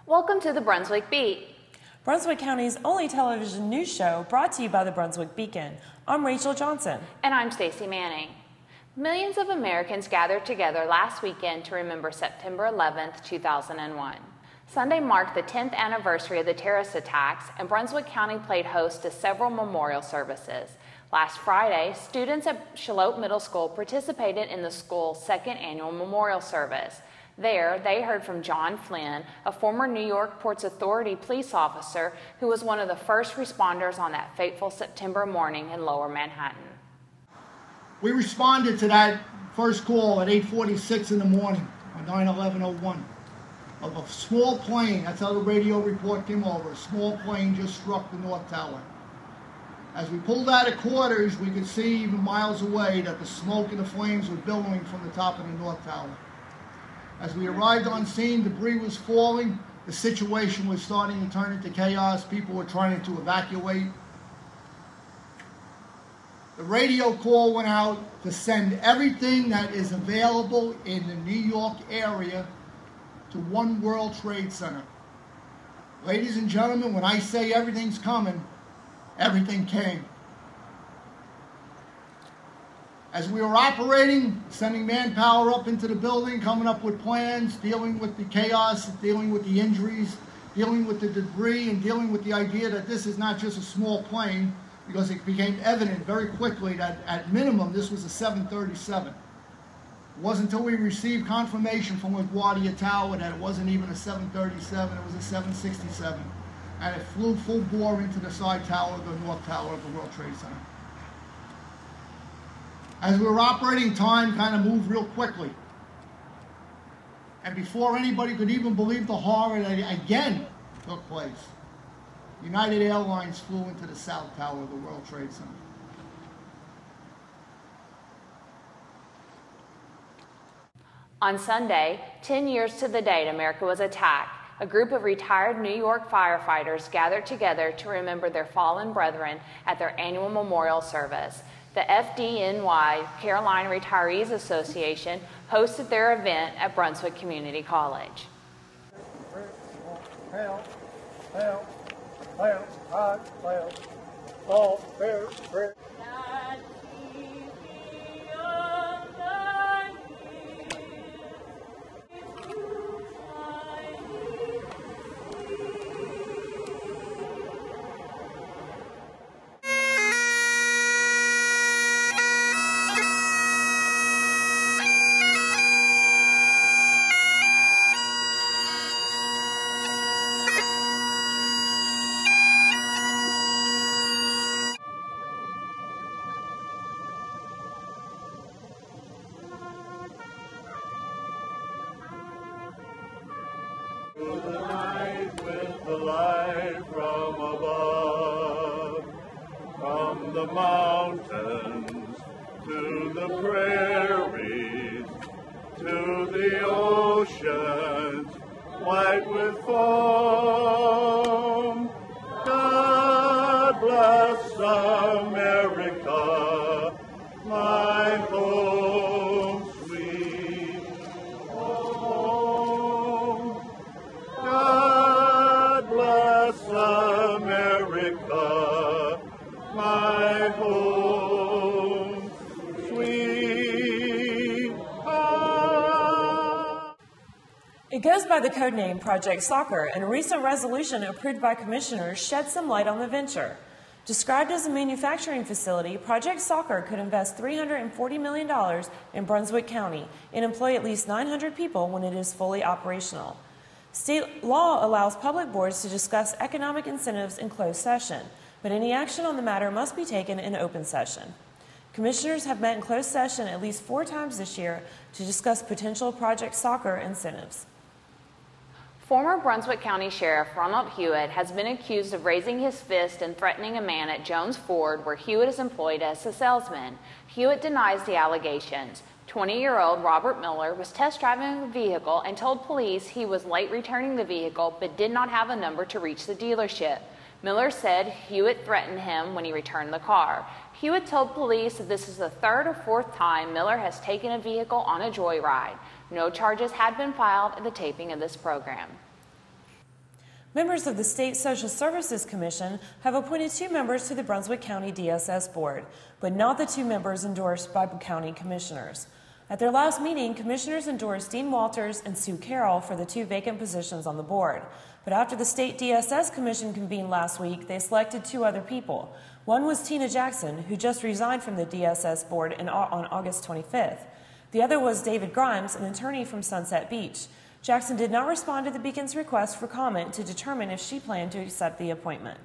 Welcome to the Brunswick Beat. Brunswick County's only television news show brought to you by the Brunswick Beacon. I'm Rachel Johnson. And I'm Stacy Manning. Millions of Americans gathered together last weekend to remember September 11th, 2001. Sunday marked the 10th anniversary of the terrorist attacks, and Brunswick County played host to several memorial services. Last Friday, students at Shallotte Middle School participated in the school's second annual memorial service. There, they heard from John Flynn, a former New York Ports Authority police officer who was one of the first responders on that fateful September morning in Lower Manhattan. We responded to that first call at 8:46 in the morning on 9/11/01 of a small plane. That's how the radio report came over. A small plane just struck the North Tower. As we pulled out of quarters, we could see even miles away that the smoke and the flames were billowing from the top of the North Tower. As we arrived on scene, debris was falling. The situation was starting to turn into chaos. People were trying to evacuate. The radio call went out to send everything that is available in the New York area to One World Trade Center. Ladies and gentlemen, when I say everything's coming, everything came. As we were operating, sending manpower up into the building, coming up with plans, dealing with the chaos, dealing with the injuries, dealing with the debris, and dealing with the idea that this is not just a small plane, because it became evident very quickly that at minimum this was a 737. It wasn't until we received confirmation from LaGuardia Tower that it wasn't even a 737, it was a 767. And it flew full bore into the side tower of the North Tower of the World Trade Center. As we were operating, time kind of moved real quickly. And before anybody could even believe the horror that again took place, United Airlines flew into the South Tower of the World Trade Center. On Sunday, 10 years to the date America was attacked, a group of retired New York firefighters gathered together to remember their fallen brethren at their annual memorial service. The FDNY Carolina Retirees Association hosted their event at Brunswick Community College. Through the night with the light from above, from the mountains to the prairies, to the oceans white with foam. God bless America, my home sweet home. God bless America, my home sweet home. It goes by the codename Project Soccer, and a recent resolution approved by commissioners shed some light on the venture. Described as a manufacturing facility, Project Soccer could invest $340 million in Brunswick County and employ at least 900 people when it is fully operational. State law allows public boards to discuss economic incentives in closed session, but any action on the matter must be taken in open session. Commissioners have met in closed session at least 4 times this year to discuss potential Project Soccer incentives. Former Brunswick County Sheriff Ronald Hewitt has been accused of raising his fist and threatening a man at Jones Ford, where Hewitt is employed as a salesman. Hewitt denies the allegations. 20-year-old Robert Miller was test driving a vehicle and told police he was late returning the vehicle but did not have a number to reach the dealership. Miller said Hewitt threatened him when he returned the car. Hewitt told police that this is the 3rd or 4th time Miller has taken a vehicle on a joyride. No charges had been filed at the taping of this program. Members of the State Social Services Commission have appointed 2 members to the Brunswick County DSS Board, but not the 2 members endorsed by county commissioners. At their last meeting, commissioners endorsed Dean Walters and Sue Carroll for the 2 vacant positions on the board. But after the State DSS Commission convened last week, they selected 2 other people. One was Tina Jackson, who just resigned from the DSS board on August 25th. The other was David Grimes, an attorney from Sunset Beach. Jackson did not respond to the Beacon's request for comment to determine if she planned to accept the appointment.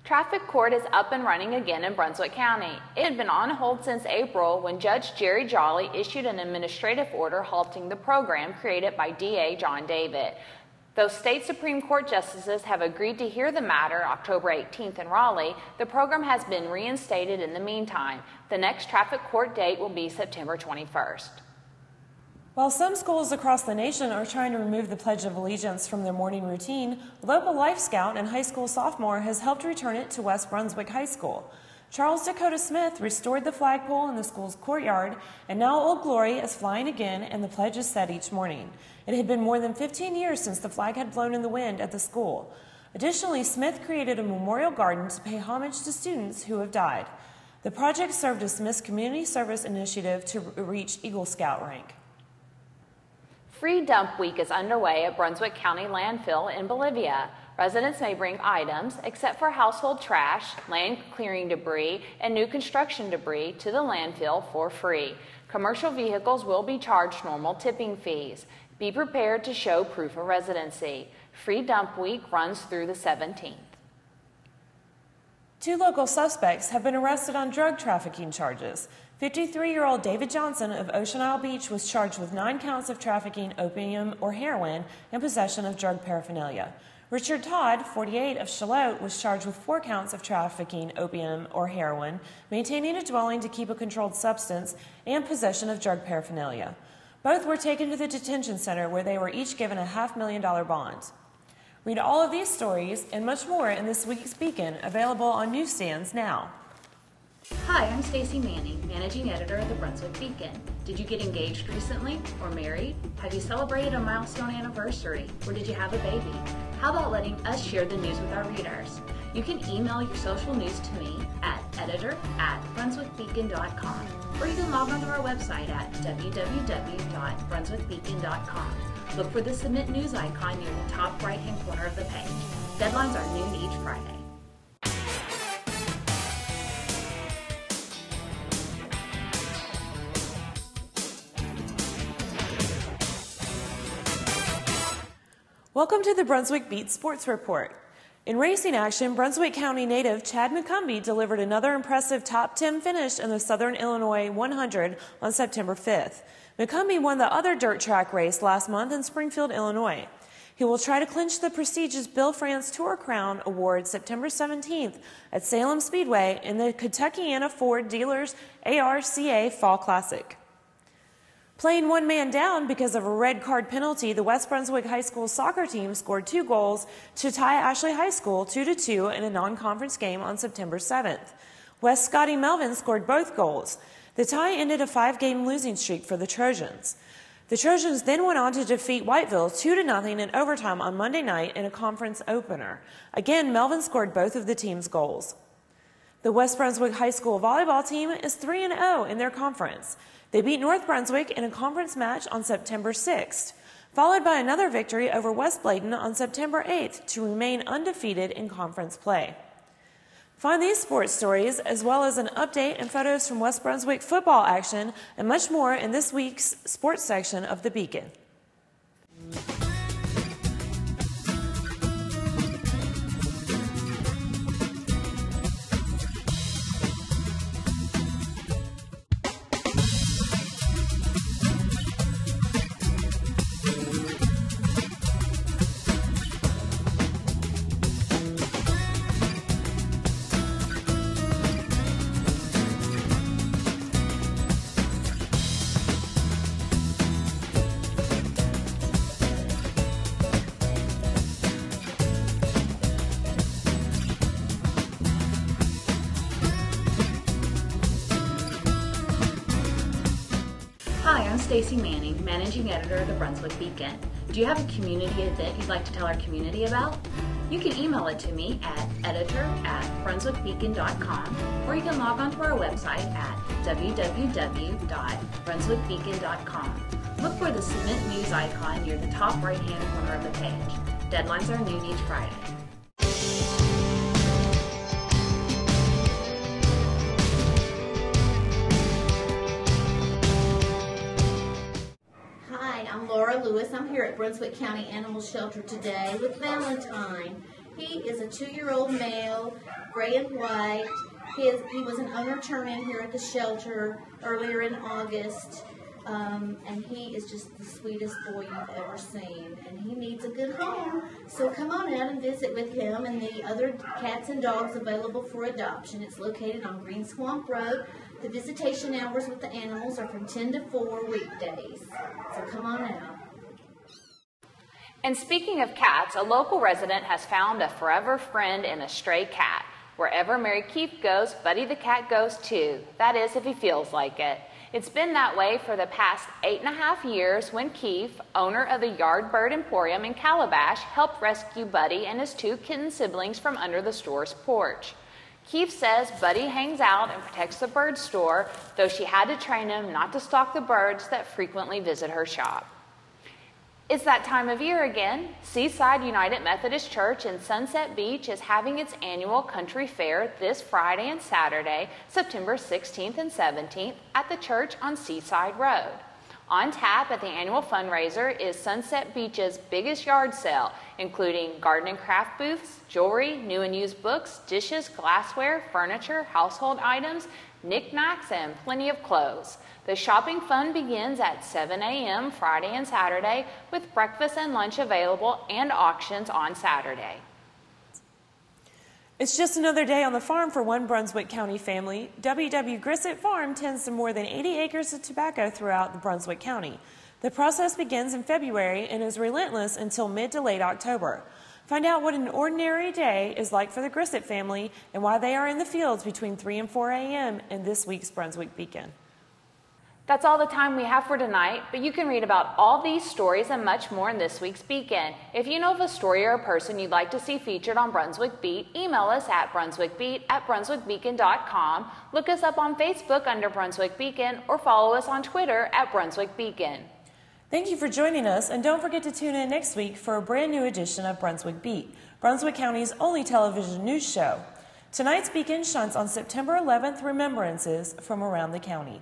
Traffic court is up and running again in Brunswick County. It had been on hold since April when Judge Jerry Jolly issued an administrative order halting the program created by DA John David. Though state Supreme Court justices have agreed to hear the matter October 18th in Raleigh, the program has been reinstated in the meantime. The next traffic court date will be September 21st. While some schools across the nation are trying to remove the Pledge of Allegiance from their morning routine, a local Life Scout and high school sophomore has helped return it to West Brunswick High School. Charles Dakota Smith restored the flagpole in the school's courtyard, and now Old Glory is flying again and the pledge is said each morning. It had been more than 15 years since the flag had blown in the wind at the school. Additionally, Smith created a memorial garden to pay homage to students who have died. The project served as Smith's community service initiative to reach Eagle Scout rank. Free Dump Week is underway at Brunswick County Landfill in Bolivia. Residents may bring items, except for household trash, land clearing debris, and new construction debris, to the landfill for free. Commercial vehicles will be charged normal tipping fees. Be prepared to show proof of residency. Free Dump Week runs through the 17th. 2 local suspects have been arrested on drug trafficking charges. 53-year-old David Johnson of Ocean Isle Beach was charged with 9 counts of trafficking opium or heroin and possession of drug paraphernalia. Richard Todd, 48, of Charlotte, was charged with 4 counts of trafficking opium or heroin, maintaining a dwelling to keep a controlled substance, and possession of drug paraphernalia. Both were taken to the detention center where they were each given a $500,000 bond. Read all of these stories and much more in this week's Beacon, available on newsstands now. Hi, I'm Stacy Manning, Managing Editor of the Brunswick Beacon. Did you get engaged recently or married? Have you celebrated a milestone anniversary? Or did you have a baby? How about letting us share the news with our readers? You can email your social news to me at editor@brunswickbeacon.com, or you can log on to our website at www.brunswickbeacon.com. Look for the Submit News icon near the top right-hand corner of the page. Deadlines are noon each Friday. Welcome to the Brunswick Beat Sports Report. In racing action, Brunswick County native Chad McCumbee delivered another impressive top 10 finish in the Southern Illinois 100 on September 5th. McCumbee won the other dirt track race last month in Springfield, Illinois. He will try to clinch the prestigious Bill France Tour Crown Award September 17th at Salem Speedway in the Kentuckiana Ford Dealers ARCA Fall Classic. Playing one man down because of a red card penalty, the West Brunswick High School soccer team scored 2 goals to tie Ashley High School 2-2 in a non-conference game on September 7th. West Scotty Melvin scored both goals. The tie ended a 5-game losing streak for the Trojans. The Trojans then went on to defeat Whiteville 2-0 in overtime on Monday night in a conference opener. Again, Melvin scored both of the team's goals. The West Brunswick High School volleyball team is 3-0 in their conference. They beat North Brunswick in a conference match on September 6th, followed by another victory over West Bladen on September 8th to remain undefeated in conference play. Find these sports stories, as well as an update and photos from West Brunswick football action and much more in this week's sports section of the Beacon. Hi, I'm Stacy Manning, Managing Editor of the Brunswick Beacon. Do you have a community event you'd like to tell our community about? You can email it to me at editor@brunswickbeacon.com, or you can log on to our website at www.brunswickbeacon.com. Look for the Submit News icon near the top right-hand corner of the page. Deadlines are noon each Friday. I'm Laura Lewis. I'm here at Brunswick County Animal Shelter today with Valentine. He is a 2-year-old male, gray and white. He was an owner turn-in here at the shelter earlier in August, and he is just the sweetest boy you've ever seen, and he needs a good home. So come on out and visit with him and the other cats and dogs available for adoption. It's located on Green Swamp Road. The visitation hours with the animals are from 10 to 4 weekdays. So come on out. And speaking of cats, a local resident has found a forever friend in a stray cat. Wherever Mary Keith goes, Buddy the cat goes too. That is, if he feels like it. It's been that way for the past 8.5 years when Keith, owner of the Yard Bird Emporium in Calabash, helped rescue Buddy and his 2 kitten siblings from under the store's porch. Keith says Buddy hangs out and protects the bird store, though she had to train him not to stalk the birds that frequently visit her shop. It's that time of year again. Seaside United Methodist Church in Sunset Beach is having its annual country fair this Friday and Saturday, September 16th and 17th, at the church on Seaside Road. On tap at the annual fundraiser is Sunset Beach's biggest yard sale, including garden and craft booths, jewelry, new and used books, dishes, glassware, furniture, household items, knickknacks, and plenty of clothes. The shopping fun begins at 7 a.m. Friday and Saturday, with breakfast and lunch available and auctions on Saturday. It's just another day on the farm for one Brunswick County family. W.W. Grissett Farm tends to more than 80 acres of tobacco throughout the Brunswick County. The process begins in February and is relentless until mid to late October. Find out what an ordinary day is like for the Grissett family and why they are in the fields between 3 and 4 a.m. in this week's Brunswick Beacon. That's all the time we have for tonight, but you can read about all these stories and much more in this week's Beacon. If you know of a story or a person you'd like to see featured on Brunswick Beat, email us at brunswickbeat@brunswickbeacon.com, look us up on Facebook under Brunswick Beacon, or follow us on Twitter at Brunswick Beacon. Thank you for joining us, and don't forget to tune in next week for a brand new edition of Brunswick Beat, Brunswick County's only television news show. Tonight's Beacon shines on September 11th remembrances from around the county.